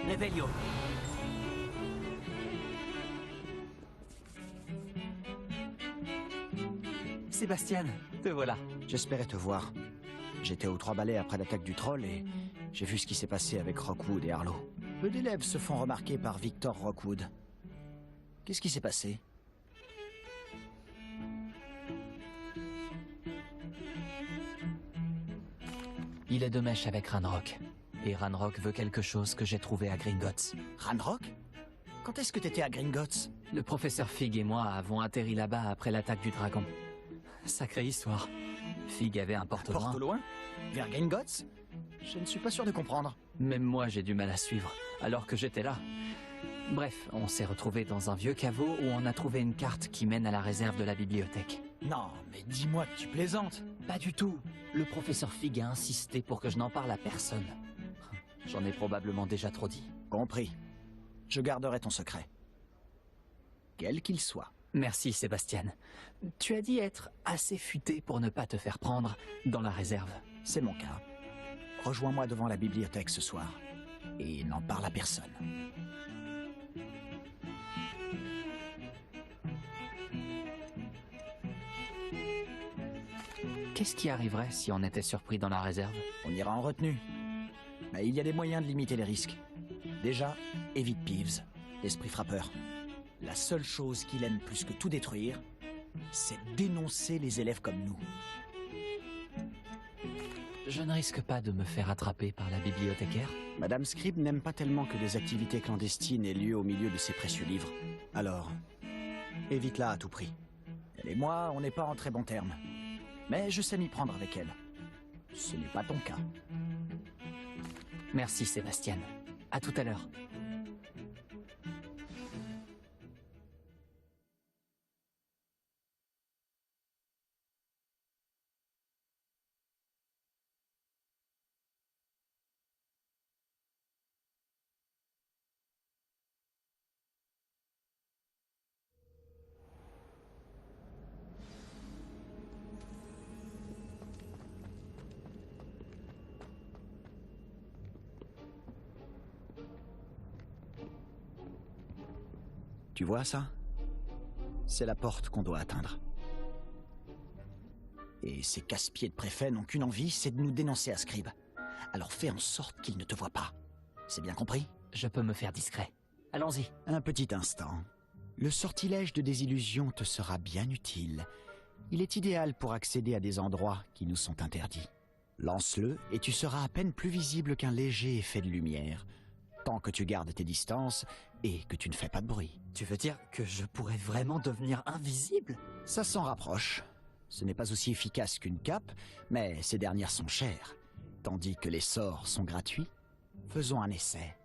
Revelio. Sébastien, te voilà. J'espérais te voir. J'étais aux Trois Balais après l'attaque du troll et j'ai vu ce qui s'est passé avec Rockwood et Harlow. Peu d'élèves se font remarquer par Victor Rockwood. Qu'est-ce qui s'est passé? Il est de mèche avec Ranrock. Et Ranrock veut quelque chose que j'ai trouvé à Gringotts. Ranrock? Quand est-ce que t'étais à Gringotts? Le professeur Fig et moi avons atterri là-bas après l'attaque du dragon. Sacrée histoire. Fig avait un porte-loin. Porte-loin? Vers Gringotts? Je ne suis pas sûr de comprendre. Même moi, j'ai du mal à suivre, alors que j'étais là. Bref, on s'est retrouvés dans un vieux caveau où on a trouvé une carte qui mène à la réserve de la bibliothèque. Non, mais dis-moi que tu plaisantes. Pas du tout. Le professeur Fig a insisté pour que je n'en parle à personne. J'en ai probablement déjà trop dit. Compris. Je garderai ton secret. Quel qu'il soit. Merci, Sébastien. Tu as dit être assez futé pour ne pas te faire prendre dans la réserve. C'est mon cas. Rejoins-moi devant la bibliothèque ce soir. Et n'en parle à personne. Qu'est-ce qui arriverait si on était surpris dans la réserve? On ira en retenue. Mais il y a des moyens de limiter les risques. Déjà, évite Peeves, l'esprit frappeur. La seule chose qu'il aime plus que tout détruire, c'est dénoncer les élèves comme nous. Je ne risque pas de me faire attraper par la bibliothécaire. Madame Scribe n'aime pas tellement que des activités clandestines aient lieu au milieu de ses précieux livres. Alors, évite-la à tout prix. Elle et moi, on n'est pas en très bons termes. Mais je sais m'y prendre avec elle. Ce n'est pas ton cas. Merci, Sébastien. À tout à l'heure. Tu vois ça? C'est la porte qu'on doit atteindre. Et ces casse-pieds de préfets n'ont qu'une envie, c'est de nous dénoncer à Scribe. Alors fais en sorte qu'ils ne te voient pas. C'est bien compris? Je peux me faire discret. Allons-y. Un petit instant. Le sortilège de désillusion te sera bien utile. Il est idéal pour accéder à des endroits qui nous sont interdits. Lance-le et tu seras à peine plus visible qu'un léger effet de lumière. Tant que tu gardes tes distances et que tu ne fais pas de bruit. Tu veux dire que je pourrais vraiment devenir invisible? Ça s'en rapproche. Ce n'est pas aussi efficace qu'une cape, mais ces dernières sont chères. Tandis que les sorts sont gratuits. Faisons un essai.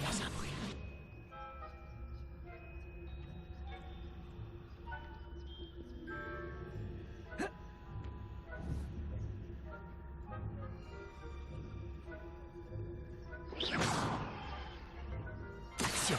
Pas un bruit. Action.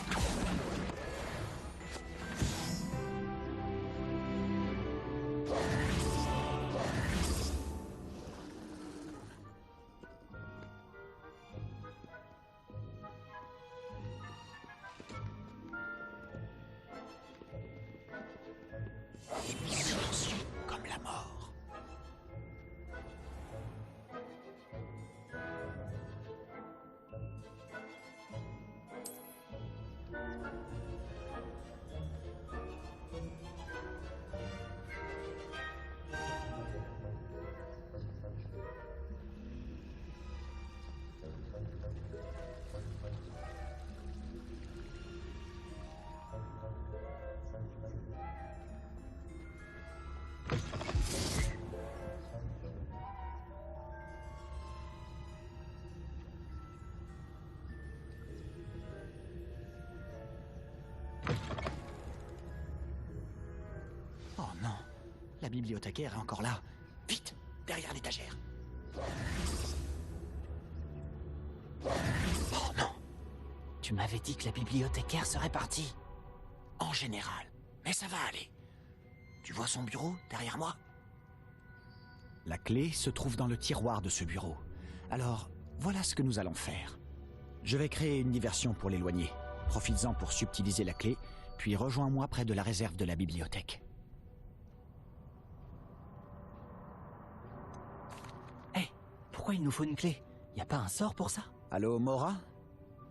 Silencieux comme la mort. bibliothécaire est encore là. Vite, derrière l'étagère. Oh non! Tu m'avais dit que la bibliothécaire serait partie. En général, mais ça va aller. Tu vois son bureau derrière moi? La clé se trouve dans le tiroir de ce bureau. Alors, voilà ce que nous allons faire. Je vais créer une diversion pour l'éloigner. Profites-en pour subtiliser la clé, puis rejoins-moi près de la réserve de la bibliothèque. Hé, pourquoi il nous faut une clé? Y a pas un sort pour ça? Allô, Mora?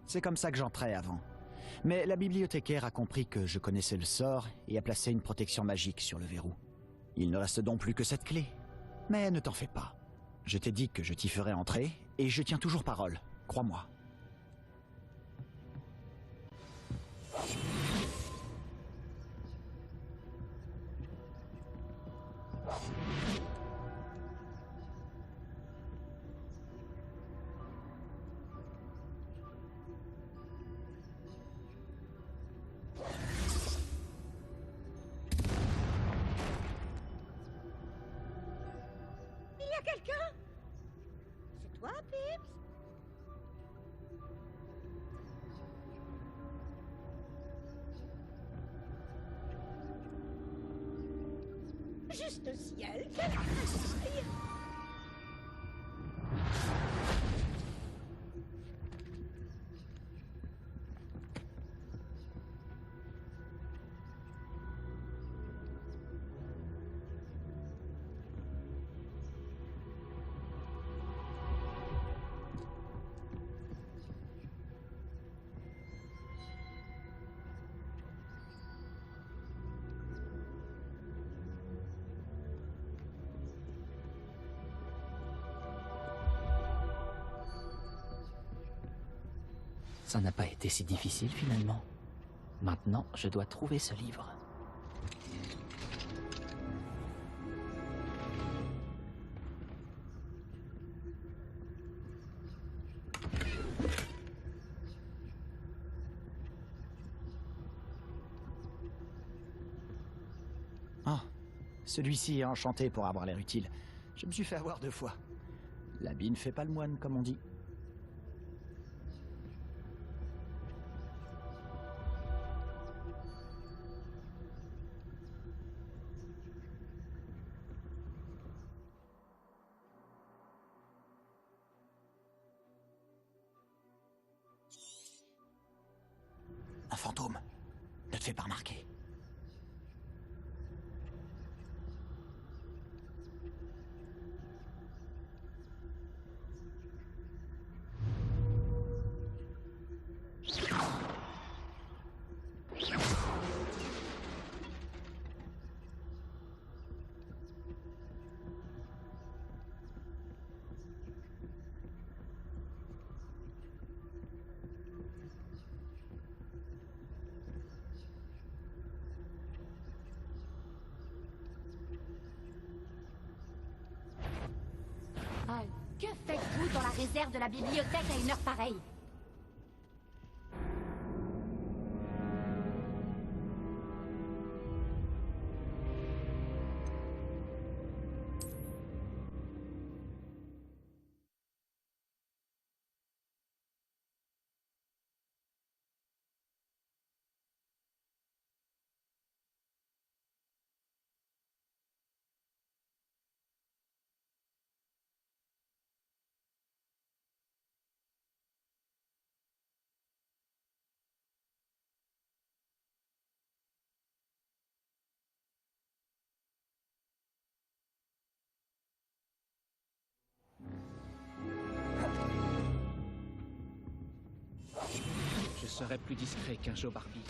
C'est comme ça que j'entrais avant. Mais la bibliothécaire a compris que je connaissais le sort et a placé une protection magique sur le verrou. Il ne reste donc plus que cette clé. Mais ne t'en fais pas. Je t'ai dit que je t'y ferais entrer, et je tiens toujours parole, crois-moi. Il y a quelqu'un? C'est toi, Pips? Juste au ciel, quelle trouvaille! Ça n'a pas été si difficile finalement. Maintenant, je dois trouver ce livre. Ah, celui-ci est enchanté pour avoir l'air utile. Je me suis fait avoir 2 fois. L'habit ne fait pas le moine, comme on dit. Un fantôme. Ne te fais pas remarquer. Ah, que faites-vous dans la réserve de la bibliothèque à une heure pareille? Je serai plus discret qu'un Joe Barbie.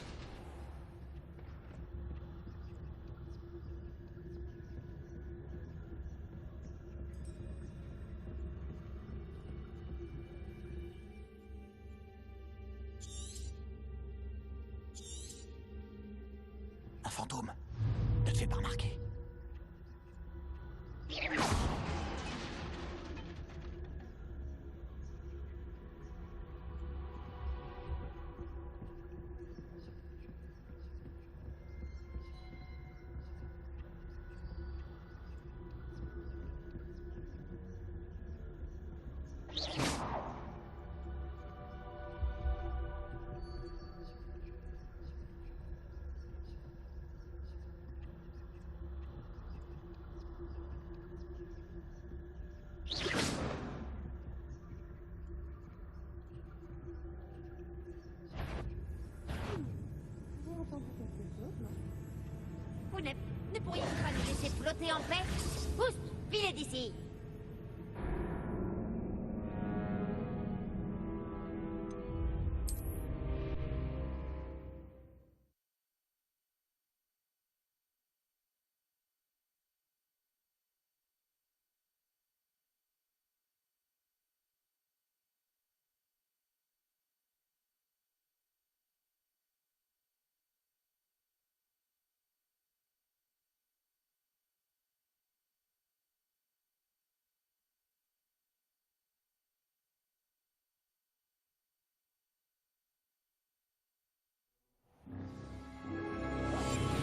Un fantôme. Ne te fais pas remarquer. pourriez-vous pas nous laisser flotter en paix? Oust, filez d'ici!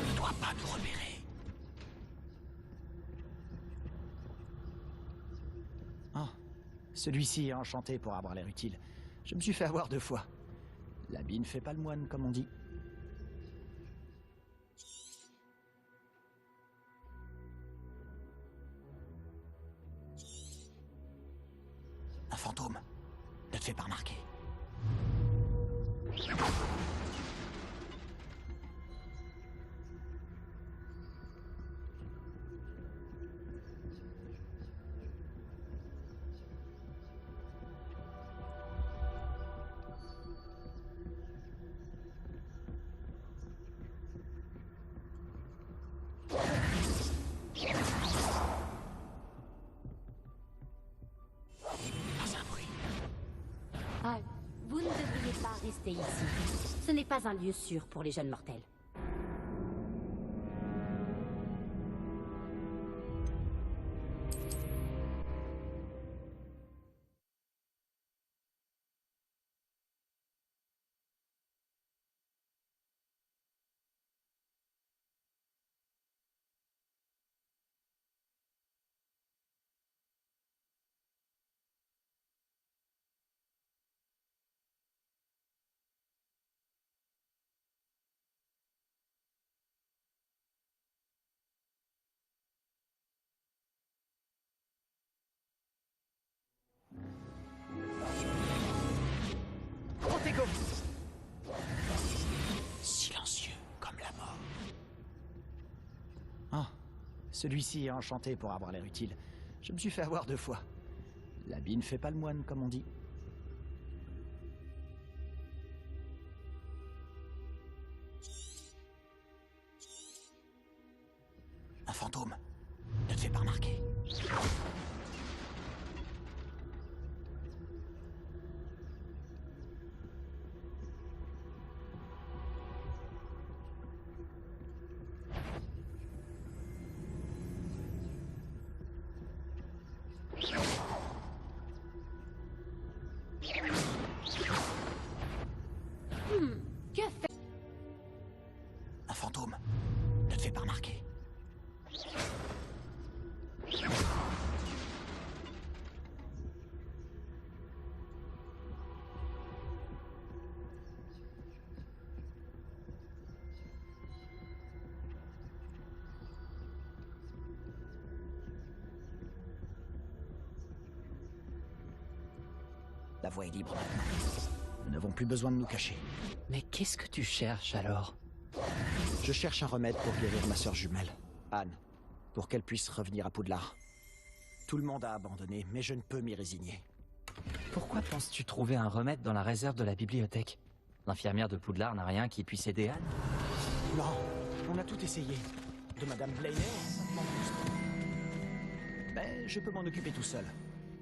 Ne doit pas nous repérer. Ah, celui-ci est enchanté pour avoir l'air utile. Je me suis fait avoir 2 fois. L'habit ne fait pas le moine, comme on dit. Un fantôme. Ne te fais pas remarquer. Ah, vous ne devriez pas rester ici. Ce n'est pas un lieu sûr pour les jeunes mortels. Protego! Silencieux comme la mort. Ah, celui-ci est enchanté pour avoir l'air utile. Je me suis fait avoir 2 fois. L'habit ne fait pas le moine, comme on dit. Un fantôme. Ne te fais pas remarquer. Que fait... Un fantôme. Ne te fais pas remarquer. La voie est libre maintenant. Nous n'avons plus besoin de nous cacher. Mais qu'est-ce que tu cherches alors? Je cherche un remède pour guérir ma sœur jumelle, Anne, pour qu'elle puisse revenir à Poudlard. Tout le monde a abandonné, mais je ne peux m'y résigner. Pourquoi penses-tu trouver un remède dans la réserve de la bibliothèque? L'infirmière de Poudlard n'a rien qui puisse aider Anne? Non, on a tout essayé. De Madame Blainer, simplement plus. Mais je peux m'en occuper tout seul.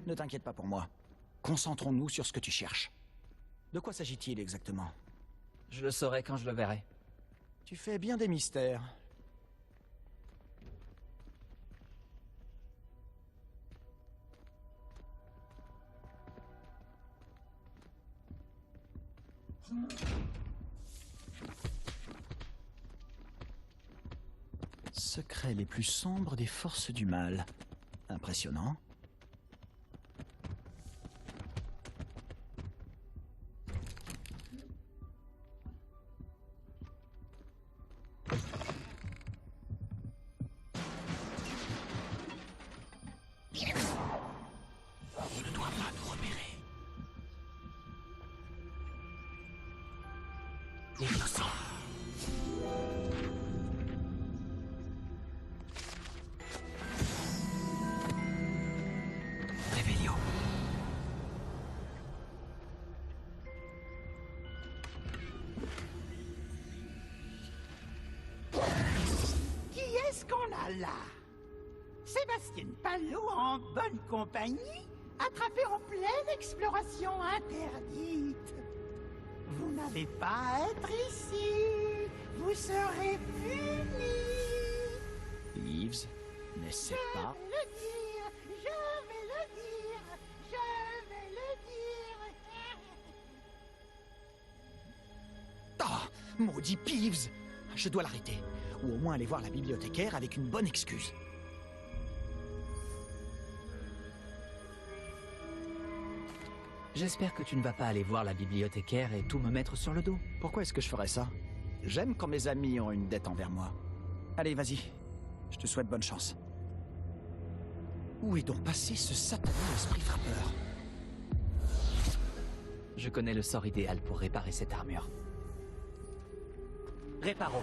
Ne t'inquiète pas pour moi. Concentrons-nous sur ce que tu cherches. De quoi s'agit-il exactement? Je le saurai quand je le verrai. Tu fais bien des mystères. Secrets les plus sombres des forces du mal. Impressionnant. On ne doit pas nous repérer. Innocent. Qu'est-ce qu'on a là? Sébastien Palot en bonne compagnie, attrapé en pleine exploration interdite. Vous n'avez pas à être ici. Vous serez punis. Peeves, n'essaie pas. Je vais le dire, je vais le dire, je vais le dire. Oh, maudit Peeves! Je dois l'arrêter. Ou au moins aller voir la bibliothécaire avec une bonne excuse. J'espère que tu ne vas pas aller voir la bibliothécaire et tout me mettre sur le dos. Pourquoi est-ce que je ferais ça? J'aime quand mes amis ont une dette envers moi. Allez, vas-y. Je te souhaite bonne chance. Où est donc passé ce satané esprit frappeur? Je connais le sort idéal pour réparer cette armure. Réparo.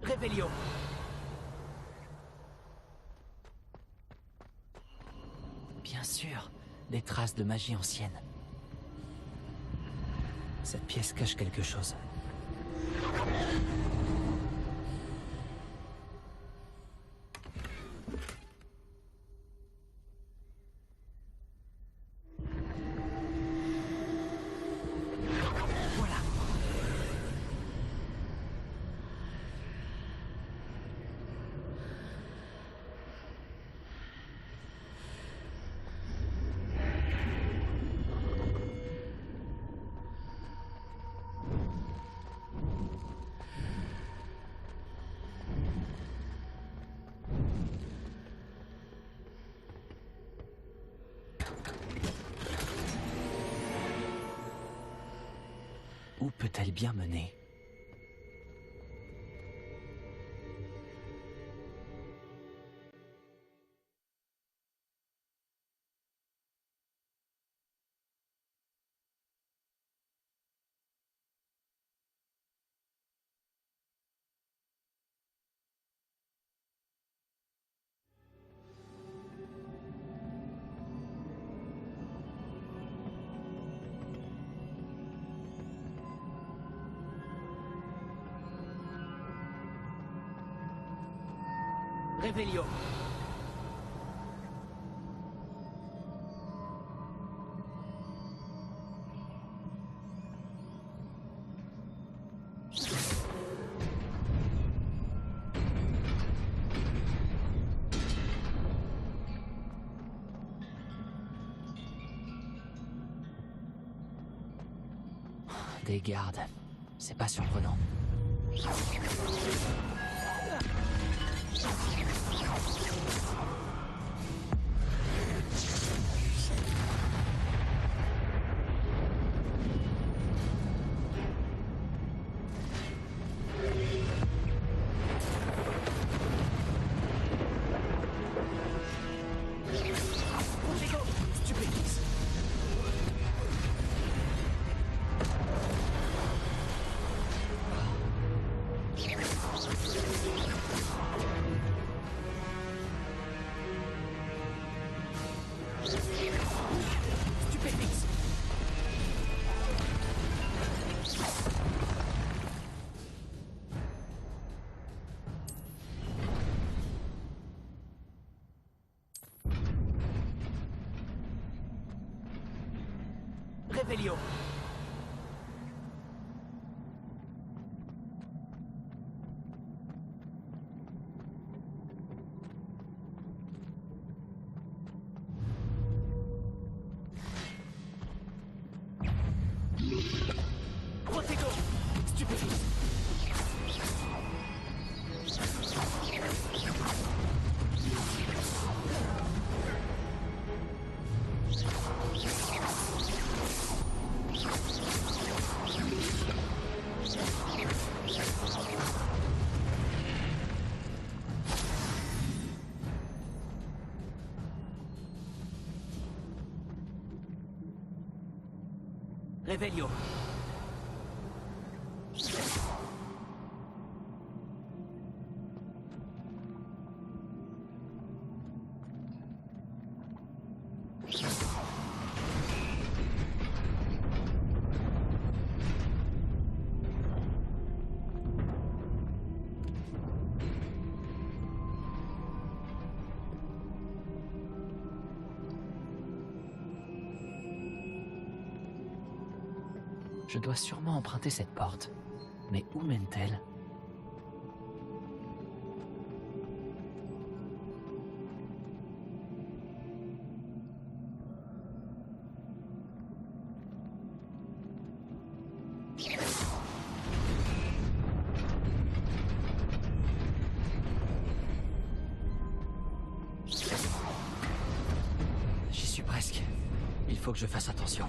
Réveillon. Bien sûr, des traces de magie ancienne. Cette pièce cache quelque chose. Voilà. Où peut-elle bien mener? Réveillon. Des gardes. C'est pas surprenant. Réveillon. Protego. Stupéfice. Revelio. Je dois sûrement emprunter cette porte. Mais où mène-t-elle? J'y suis presque. Il faut que je fasse attention.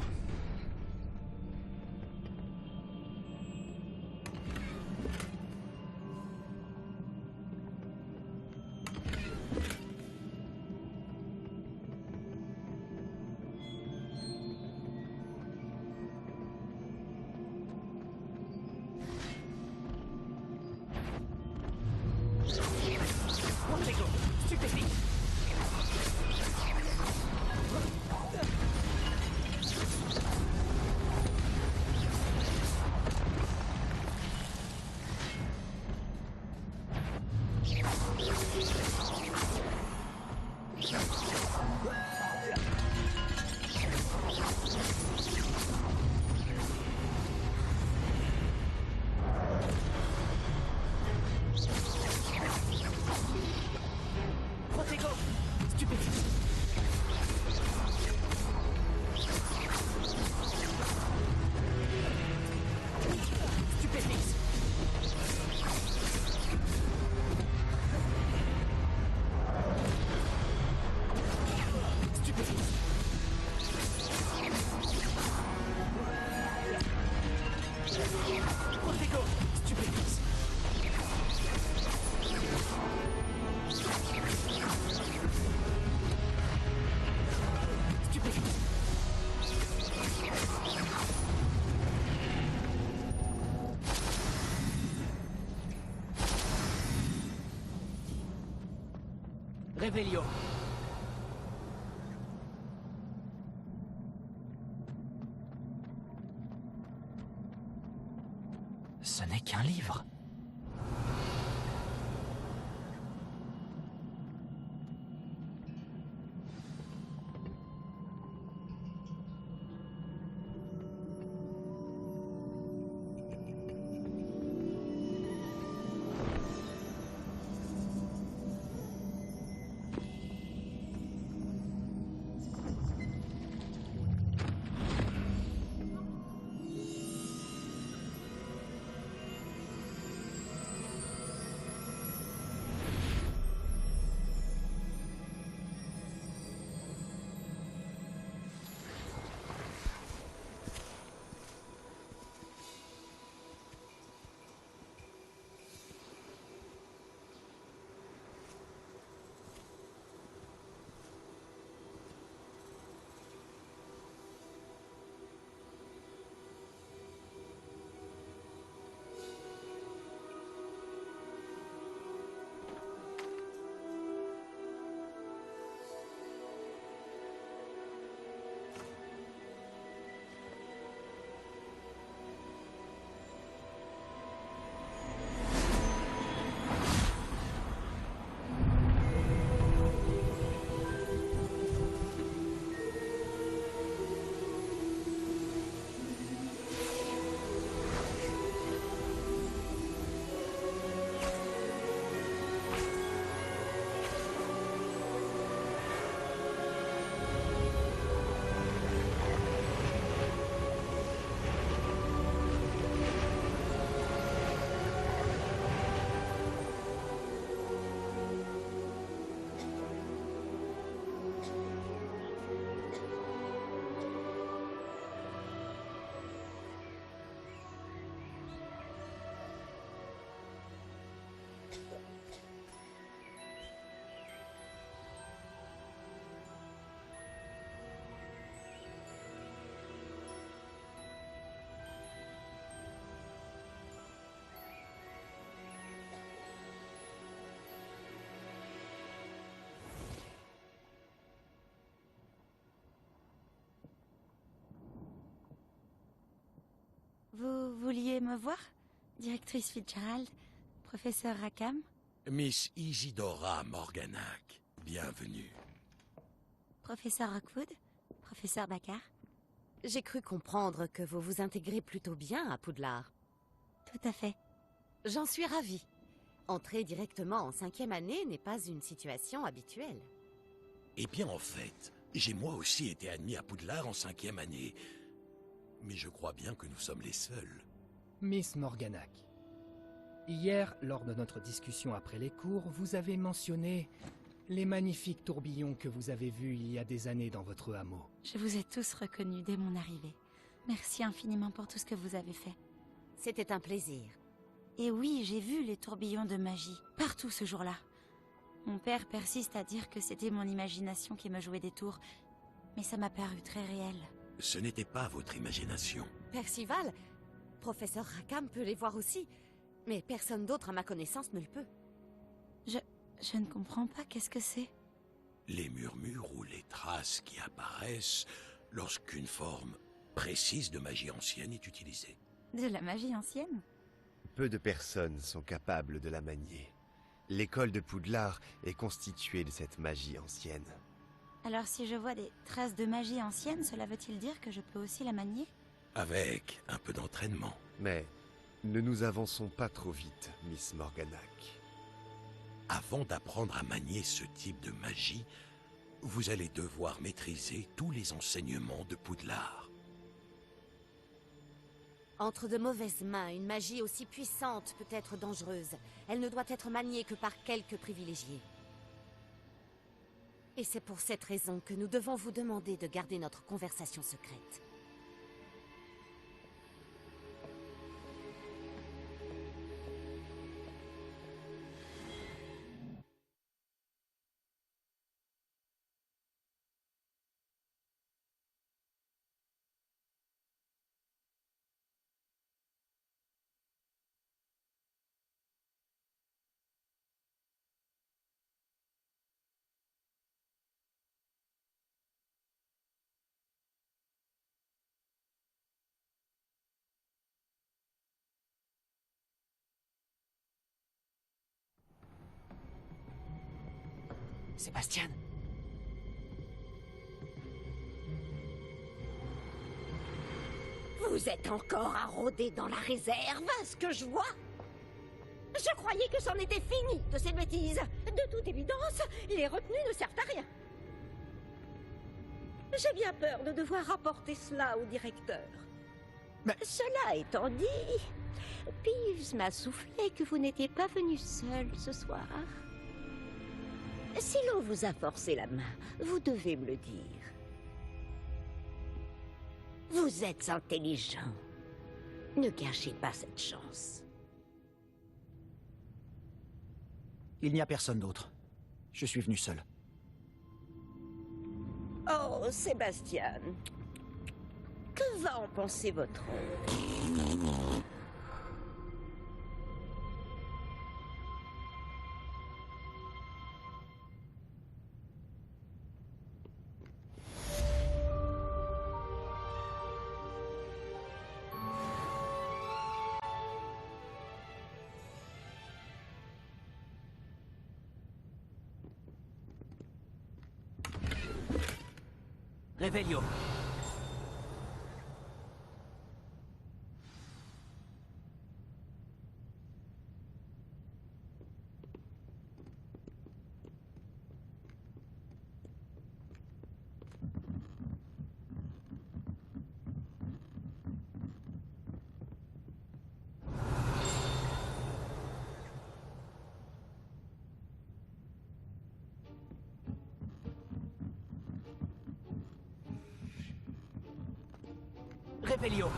Revelio. Ce n'est qu'un livre. vouliez me voir? Directrice Fitzgerald, professeur Rackham? Miss Isidora Morganac, bienvenue. Professeur Rockwood? Professeur Baccar? J'ai cru comprendre que vous vous intégrez plutôt bien à Poudlard. Tout à fait. J'en suis ravie. Entrer directement en 5e année n'est pas une situation habituelle. Eh bien, en fait, j'ai moi aussi été admis à Poudlard en 5e année. Mais je crois bien que nous sommes les seuls. Miss Morganac, hier, lors de notre discussion après les cours, vous avez mentionné les magnifiques tourbillons que vous avez vus il y a des années dans votre hameau. Je vous ai tous reconnus dès mon arrivée. Merci infiniment pour tout ce que vous avez fait. C'était un plaisir. Et oui, j'ai vu les tourbillons de magie, partout ce jour-là. Mon père persiste à dire que c'était mon imagination qui me jouait des tours, mais ça m'a paru très réel. Ce n'était pas votre imagination. Percival, professeur Rackham peut les voir aussi, mais personne d'autre à ma connaissance ne le peut. Je ne comprends pas, qu'est-ce que c'est? Les murmures ou les traces qui apparaissent lorsqu'une forme précise de magie ancienne est utilisée. De la magie ancienne? Peu de personnes sont capables de la manier. L'école de Poudlard est constituée de cette magie ancienne. Alors si je vois des traces de magie ancienne, cela veut-il dire que je peux aussi la manier? Avec un peu d'entraînement. Mais ne nous avançons pas trop vite, Miss Morganac. Avant d'apprendre à manier ce type de magie, vous allez devoir maîtriser tous les enseignements de Poudlard. Entre de mauvaises mains, une magie aussi puissante peut être dangereuse. Elle ne doit être maniée que par quelques privilégiés. Et c'est pour cette raison que nous devons vous demander de garder notre conversation secrète. Sébastien! Vous êtes encore à rôder dans la réserve, à ce que je vois. Je croyais que c'en était fini de ces bêtises. De toute évidence, les retenues ne servent à rien. J'ai bien peur de devoir rapporter cela au directeur. Mais- Cela étant dit, Peeves m'a soufflé que vous n'étiez pas venu seul ce soir. Si l'on vous a forcé la main, vous devez me le dire. Vous êtes intelligent. Ne gâchez pas cette chance. Il n'y a personne d'autre. Je suis venu seul. Oh, Sébastien. Que va en penser votre oncle? Réveillon! Réveillon!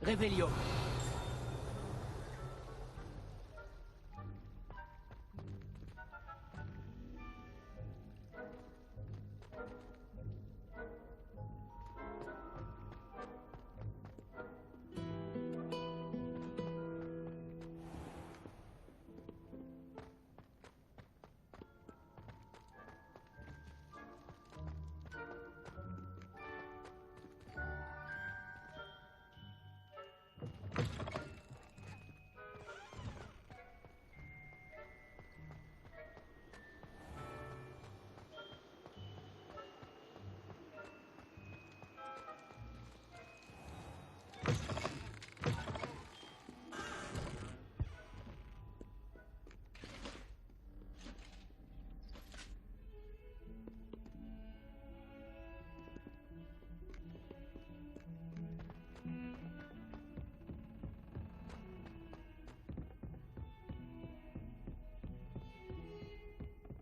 Révélio.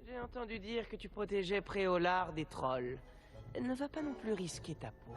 J'ai entendu dire que tu protégeais Préolard des trolls. Ne va pas non plus risquer ta peau.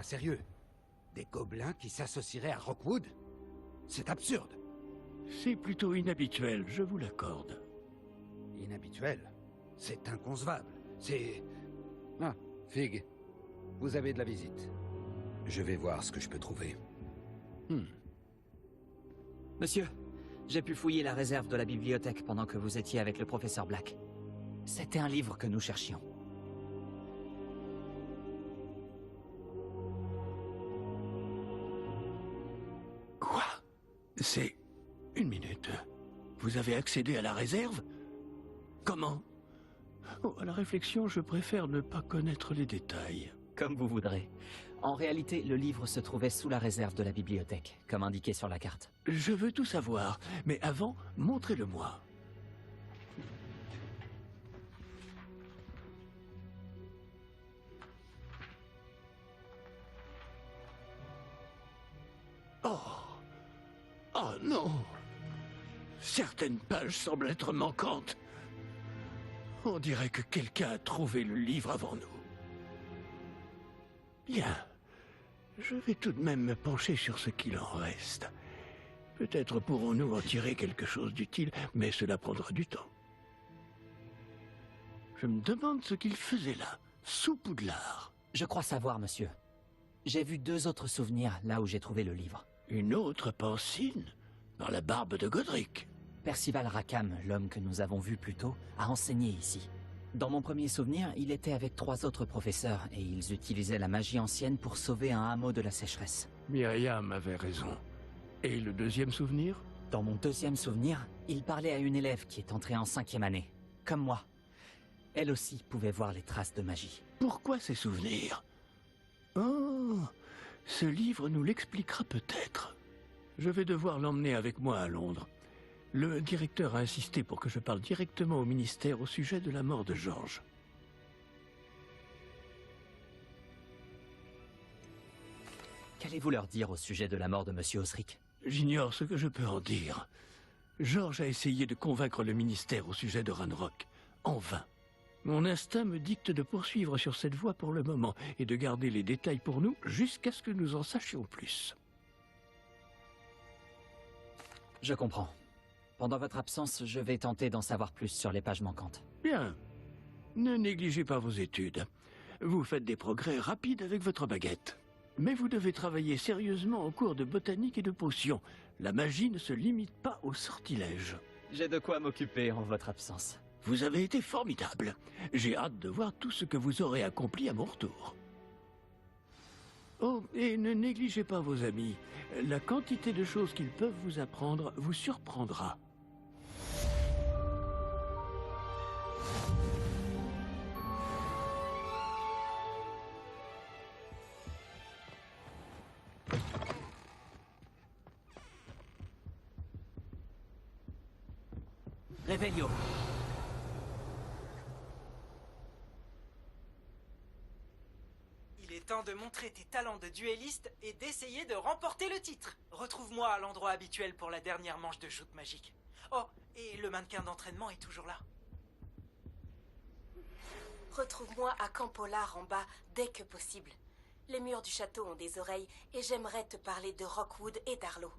Sérieux? Des gobelins qui s'associeraient à Rockwood? C'est absurde. C'est plutôt inhabituel, je vous l'accorde. Inhabituel? C'est inconcevable. C'est... Ah, Fig, vous avez de la visite. Je vais voir ce que je peux trouver. Monsieur, j'ai pu fouiller la réserve de la bibliothèque pendant que vous étiez avec le professeur Black. C'était un livre que nous cherchions. Quoi? C'est... Une minute. Vous avez accédé à la réserve? Comment? Oh, à la réflexion, je préfère ne pas connaître les détails. Comme vous voudrez. En réalité, le livre se trouvait sous la réserve de la bibliothèque, comme indiqué sur la carte. Je veux tout savoir, mais avant, montrez-le-moi. Oh! Oh non! Certaines pages semblent être manquantes. On dirait que quelqu'un a trouvé le livre avant nous. Bien. Je vais tout de même me pencher sur ce qu'il en reste. Peut-être pourrons-nous en tirer quelque chose d'utile, mais cela prendra du temps. Je me demande ce qu'il faisait là, sous Poudlard. Je crois savoir, monsieur. J'ai vu 2 autres souvenirs là où j'ai trouvé le livre. Une autre Pancine? Dans la barbe de Godric? Percival Rackham, l'homme que nous avons vu plus tôt, a enseigné ici. Dans mon premier souvenir, il était avec 3 autres professeurs et ils utilisaient la magie ancienne pour sauver un hameau de la sécheresse. Myriam avait raison. Et le deuxième souvenir? Dans mon deuxième souvenir, il parlait à une élève qui est entrée en 5e année, comme moi. Elle aussi pouvait voir les traces de magie. Pourquoi ces souvenirs? Oh, ce livre nous l'expliquera peut-être. Je vais devoir l'emmener avec moi à Londres. Le directeur a insisté pour que je parle directement au ministère au sujet de la mort de Georges. Qu'allez-vous leur dire au sujet de la mort de Monsieur Osric? J'ignore ce que je peux en dire. Georges a essayé de convaincre le ministère au sujet de Ranrock. En vain. Mon instinct me dicte de poursuivre sur cette voie pour le moment et de garder les détails pour nous jusqu'à ce que nous en sachions plus. Je comprends. Pendant votre absence, je vais tenter d'en savoir plus sur les pages manquantes. Bien. Ne négligez pas vos études. Vous faites des progrès rapides avec votre baguette. Mais vous devez travailler sérieusement en cours de botanique et de potions. La magie ne se limite pas au sortilège. J'ai de quoi m'occuper en votre absence. Vous avez été formidable. J'ai hâte de voir tout ce que vous aurez accompli à mon retour. Oh, et ne négligez pas vos amis. La quantité de choses qu'ils peuvent vous apprendre vous surprendra. Revelio. Il est temps de montrer tes talents de duelliste et d'essayer de remporter le titre. Retrouve-moi à l'endroit habituel pour la dernière manche de joute magique. Oh, et le mannequin d'entraînement est toujours là. Retrouve-moi à Camp Polar en bas, dès que possible. Les murs du château ont des oreilles et j'aimerais te parler de Rockwood et d'Arlo.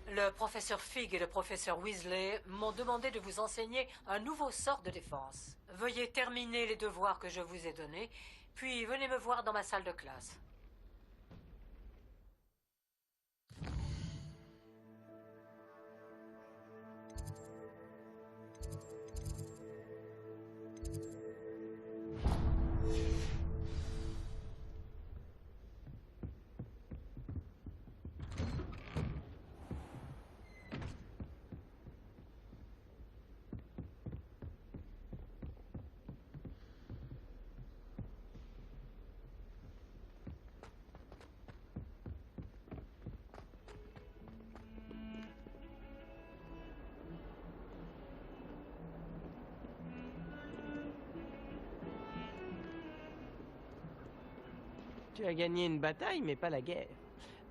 Le professeur Fig et le professeur Weasley m'ont demandé de vous enseigner un nouveau sort de défense. Veuillez terminer les devoirs que je vous ai donnés, puis venez me voir dans ma salle de classe. Tu as gagné une bataille, mais pas la guerre.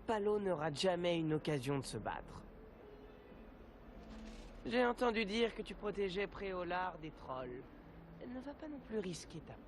Palo n'aura jamais une occasion de se battre. J'ai entendu dire que tu protégeais Préolard des trolls. Elle ne va pas non plus risquer ta peau.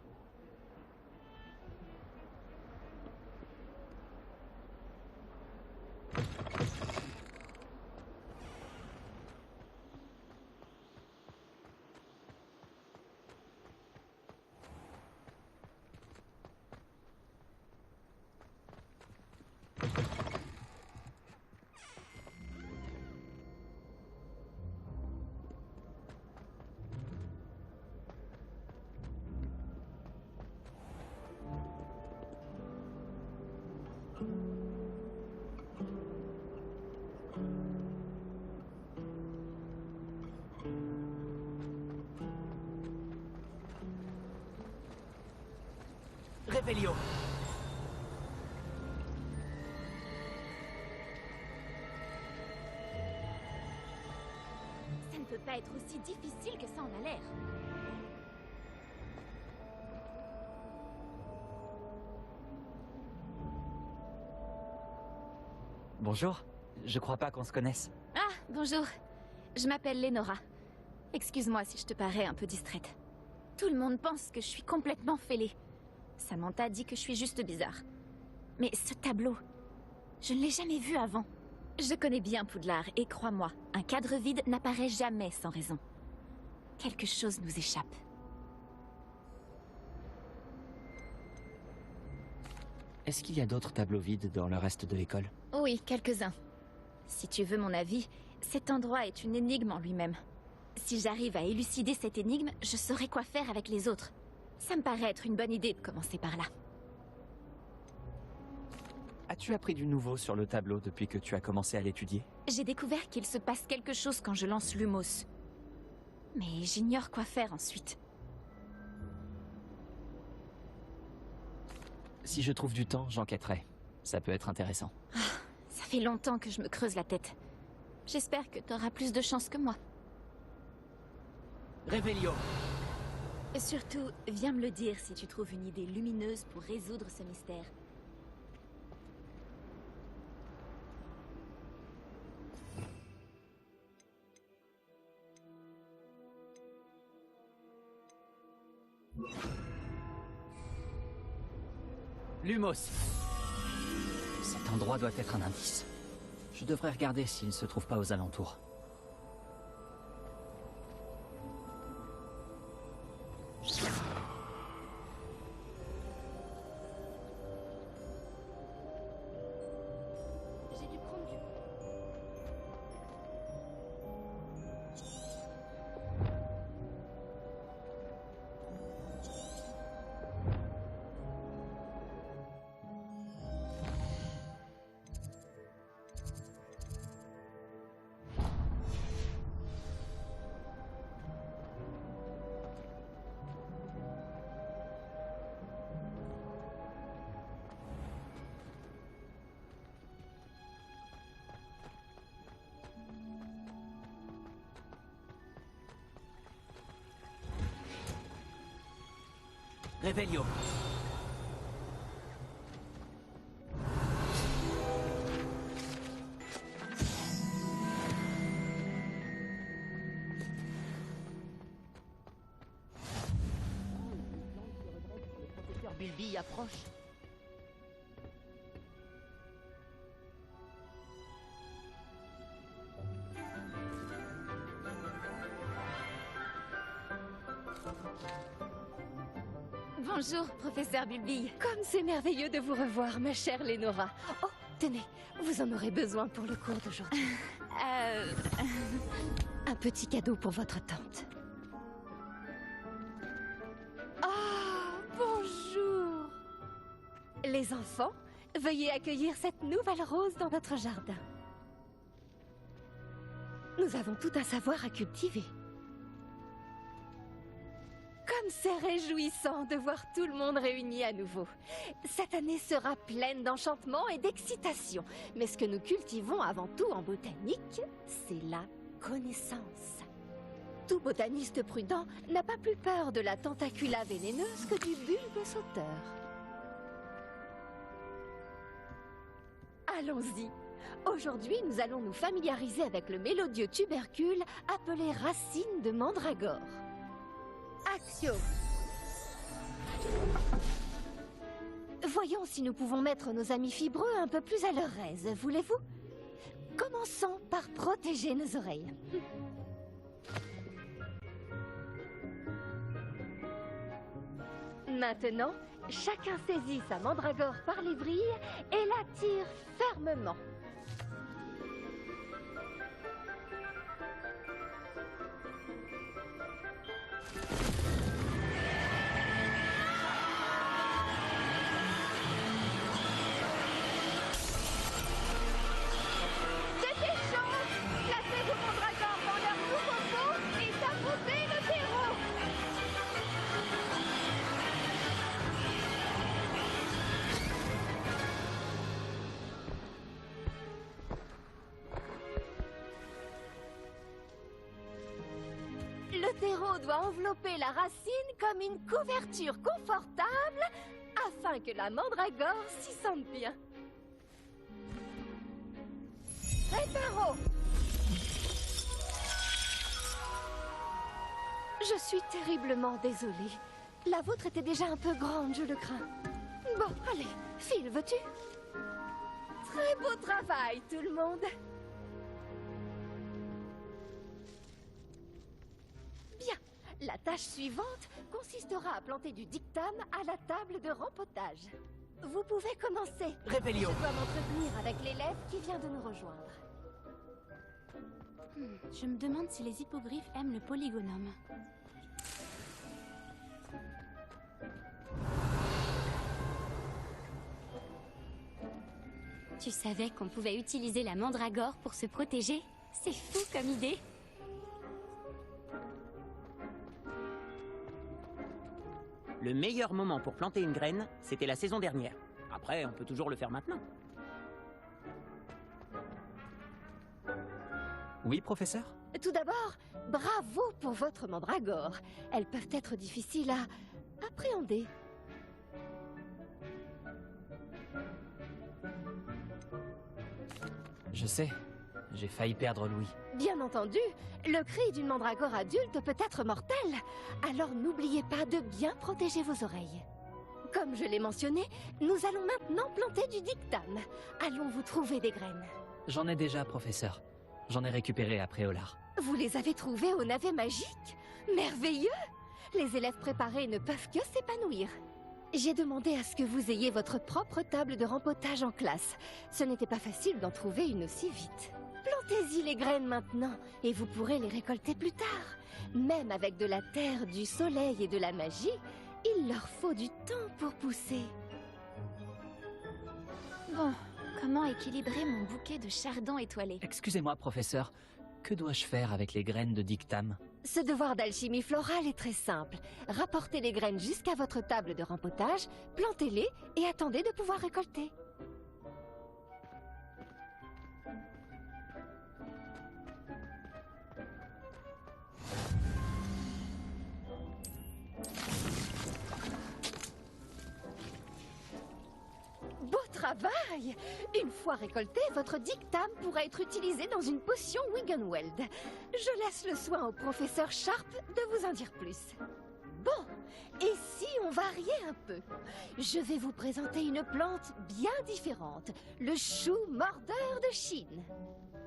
Revelio. Ça ne peut pas être aussi difficile que ça en a l'air. Bonjour. Je crois pas qu'on se connaisse. Ah, bonjour. Je m'appelle Lénora. Excuse-moi si je te parais un peu distraite. Tout le monde pense que je suis complètement fêlée. Samantha dit que je suis juste bizarre. Mais ce tableau, je ne l'ai jamais vu avant. Je connais bien Poudlard et crois-moi, un cadre vide n'apparaît jamais sans raison. Quelque chose nous échappe. Est-ce qu'il y a d'autres tableaux vides dans le reste de l'école? Oui, quelques-uns. Si tu veux mon avis, cet endroit est une énigme en lui-même. Si j'arrive à élucider cette énigme, je saurai quoi faire avec les autres. Ça me paraît être une bonne idée de commencer par là. As-tu appris du nouveau sur le tableau depuis que tu as commencé à l'étudier? J'ai découvert qu'il se passe quelque chose quand je lance Lumos. Mais j'ignore quoi faire ensuite. Si je trouve du temps, j'enquêterai. Ça peut être intéressant. Ça fait longtemps que je me creuse la tête. J'espère que t'auras plus de chance que moi. Revelio. Et surtout, viens me le dire si tu trouves une idée lumineuse pour résoudre ce mystère. Lumos. Cet endroit doit être un indice. Je devrais regarder s'il ne se trouve pas aux alentours. J'ai dû prendre du... Revelio. Bulbi approche. Bonjour, professeur Bulbi. Comme c'est merveilleux de vous revoir, ma chère Lénora. Oh, tenez, vous en aurez besoin pour le cours d'aujourd'hui. Un petit cadeau pour votre tante. Bonjour. Les enfants, veuillez accueillir cette nouvelle rose dans notre jardin. Nous avons tout un savoir à cultiver. Comme c'est réjouissant de voir tout le monde réuni à nouveau. Cette année sera pleine d'enchantement et d'excitation. Mais ce que nous cultivons avant tout en botanique, c'est la connaissance. Tout botaniste prudent n'a pas plus peur de la tentacula vénéneuse que du bulbe sauteur. Allons-y. Aujourd'hui, nous allons nous familiariser avec le mélodieux tubercule appelé racine de mandragore. Action! Voyons si nous pouvons mettre nos amis fibreux un peu plus à leur aise, voulez-vous? Commençons par protéger nos oreilles. Maintenant, chacun saisit sa mandragore par les vrilles et la tire fermement. C'était chaud! Placez vos mandragores dans leur nouveau pot et affrontez le terreau! Le terreau doit envelopper la racine comme une couverture confortable afin que la mandragore s'y sente bien. Réparo! Je suis terriblement désolée. La vôtre était déjà un peu grande, je le crains. Bon, allez, Phil, veux-tu? Très beau travail, tout le monde. Bien, la tâche suivante consistera à planter du dictame à la table de rempotage. Vous pouvez commencer. Revelio. Je dois m'entretenir avec l'élève qui vient de nous rejoindre. Je me demande si les hippogriffes aiment le polygonome. Tu savais qu'on pouvait utiliser la mandragore pour se protéger? C'est fou comme idée. Le meilleur moment pour planter une graine, c'était la saison dernière. Après, on peut toujours le faire maintenant. Oui, professeur? Tout d'abord, bravo pour votre mandragore. Elles peuvent être difficiles à appréhender. Je sais, j'ai failli perdre Louis. Bien entendu, le cri d'une mandragore adulte peut être mortel. Alors n'oubliez pas de bien protéger vos oreilles. Comme je l'ai mentionné, nous allons maintenant planter du dictame. Allons vous trouver des graines. J'en ai déjà, professeur. J'en ai récupéré à Préolard. Vous les avez trouvés au navet magique? Merveilleux! Les élèves préparés ne peuvent que s'épanouir. J'ai demandé à ce que vous ayez votre propre table de rempotage en classe. Ce n'était pas facile d'en trouver une aussi vite. Plantez-y les graines maintenant, et vous pourrez les récolter plus tard. Même avec de la terre, du soleil et de la magie, il leur faut du temps pour pousser. Bon, comment équilibrer mon bouquet de chardons étoilés? Excusez-moi, professeur. Que dois-je faire avec les graines de dictame? Ce devoir d'alchimie florale est très simple. Rapportez les graines jusqu'à votre table de rempotage, plantez-les et attendez de pouvoir récolter. travail. Une fois récolté, votre dictame pourra être utilisé dans une potion Wiggenweld. Je laisse le soin au professeur Sharp de vous en dire plus. Bon, et si on variait un peu? Je vais vous présenter une plante bien différente, le chou mordeur de Chine.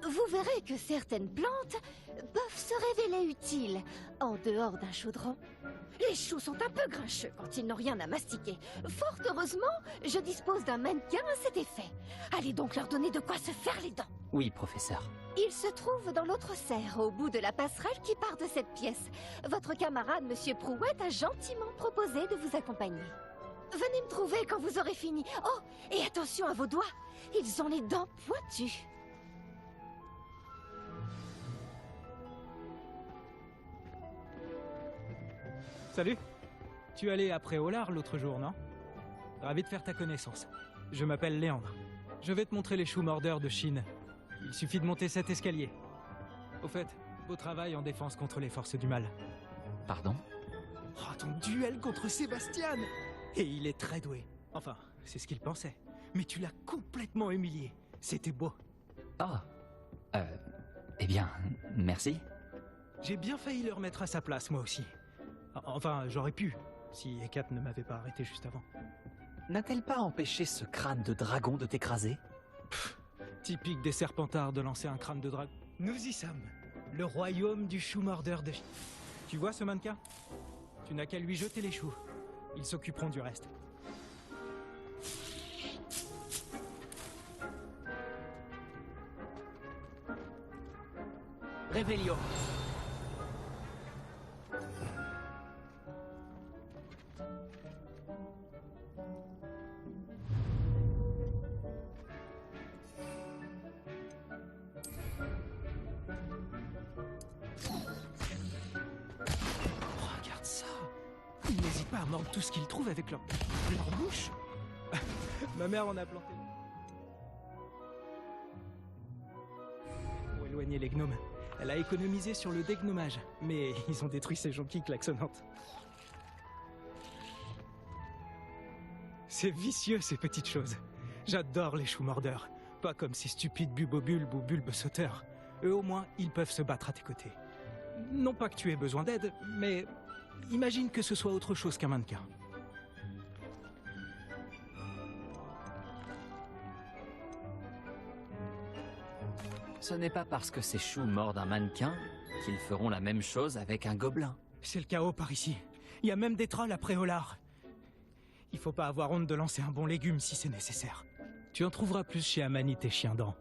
Vous verrez que certaines plantes peuvent se révéler utiles en dehors d'un chaudron. Les choux sont un peu grincheux quand ils n'ont rien à mastiquer. Fort heureusement, je dispose d'un mannequin à cet effet. Allez donc leur donner de quoi se faire les dents. Oui, professeur. Il se trouve dans l'autre serre, au bout de la passerelle qui part de cette pièce. Votre camarade, Monsieur Prouette, a gentiment proposé de vous accompagner. Venez me trouver quand vous aurez fini. Oh, et attention à vos doigts, ils ont les dents pointues. Salut. Tu allais à Préolard l'autre jour, non? Ravi de faire ta connaissance. Je m'appelle Léandre. Je vais te montrer les choux mordeurs de Chine. Il suffit de monter cet escalier. Au fait, beau travail en défense contre les forces du mal. Pardon? Oh, ton duel contre Sébastien! Et il est très doué. Enfin, c'est ce qu'il pensait. Mais tu l'as complètement humilié. C'était beau. Oh. Eh bien, merci. J'ai bien failli le remettre à sa place, moi aussi. Enfin, j'aurais pu, si Hécate ne m'avait pas arrêté juste avant. N'a-t-elle pas empêché ce crâne de dragon de t'écraser? Typique des serpentards de lancer un crâne de dragon. Nous y sommes. Le royaume du chou mordeur de... Tu vois ce mannequin? Tu n'as qu'à lui jeter les choux. Ils s'occuperont du reste. Réveillon. Regarde ça. Ils n'hésitent pas à mordre tout ce qu'ils trouvent avec leur bouche. Ma mère en a planté. Pour éloigner les gnomes. Elle a économisé sur le dégnomage, mais ils ont détruit ces jonquilles klaxonnantes. C'est vicieux, ces petites choses. J'adore les choux mordeurs. Pas comme ces stupides bubobulbes ou bulbes sauteurs. Eux, au moins, ils peuvent se battre à tes côtés. Non pas que tu aies besoin d'aide, mais imagine que ce soit autre chose qu'un mannequin. Ce n'est pas parce que ces choux mordent un mannequin qu'ils feront la même chose avec un gobelin. C'est le chaos par ici. Il y a même des trolls à Préolard. Il faut pas avoir honte de lancer un bon légume si c'est nécessaire. Tu en trouveras plus chez Amanite et Chiendent,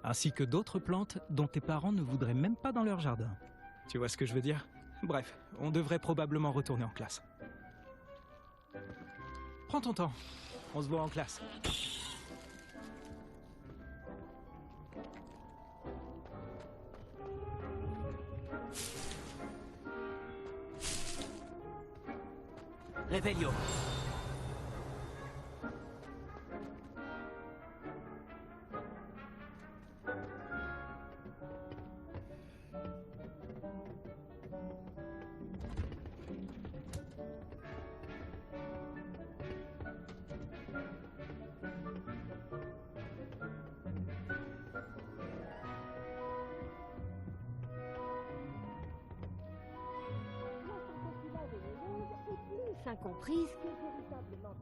ainsi que d'autres plantes dont tes parents ne voudraient même pas dans leur jardin. Tu vois ce que je veux dire? Bref, on devrait probablement retourner en classe. Prends ton temps. On se voit en classe. Réveillon. Incomprise que véritablement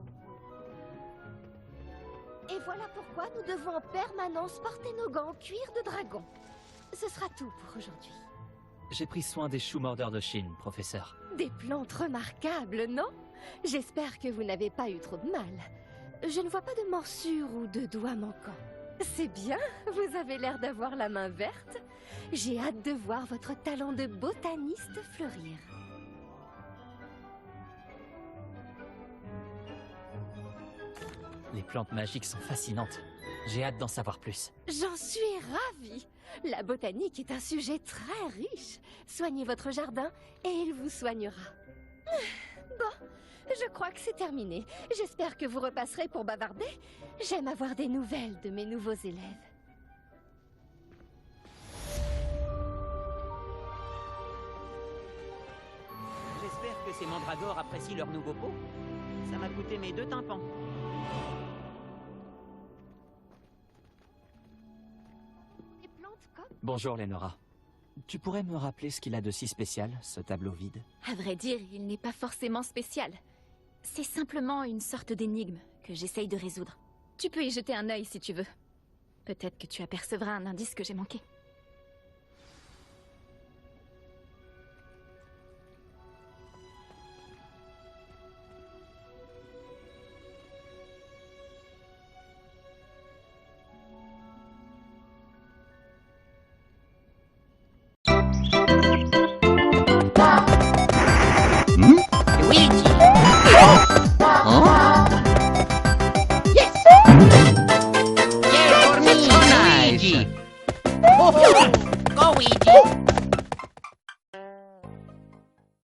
Et voilà pourquoi nous devons en permanence porter nos gants en cuir de dragon. Ce sera tout pour aujourd'hui. J'ai pris soin des choux mordeurs de Chine, professeur. Des plantes remarquables, non? J'espère que vous n'avez pas eu trop de mal. Je ne vois pas de morsures ou de doigts manquants. C'est bien, vous avez l'air d'avoir la main verte. J'ai hâte de voir votre talent de botaniste fleurir. Les plantes magiques sont fascinantes. J'ai hâte d'en savoir plus. J'en suis ravie. La botanique est un sujet très riche. Soignez votre jardin et il vous soignera. Bon, je crois que c'est terminé. J'espère que vous repasserez pour bavarder. J'aime avoir des nouvelles de mes nouveaux élèves. J'espère que ces mandragores apprécient leur nouveau pot. Ça m'a coûté mes 2 tympans. Bonjour, Lenora. Tu pourrais me rappeler ce qu'il a de si spécial, ce tableau vide? À vrai dire, il n'est pas forcément spécial. C'est simplement une sorte d'énigme que j'essaye de résoudre. Tu peux y jeter un œil si tu veux. Peut-être que tu apercevras un indice que j'ai manqué. Luigi! Yes! Yeah, for me! Luigi! Go, Luigi!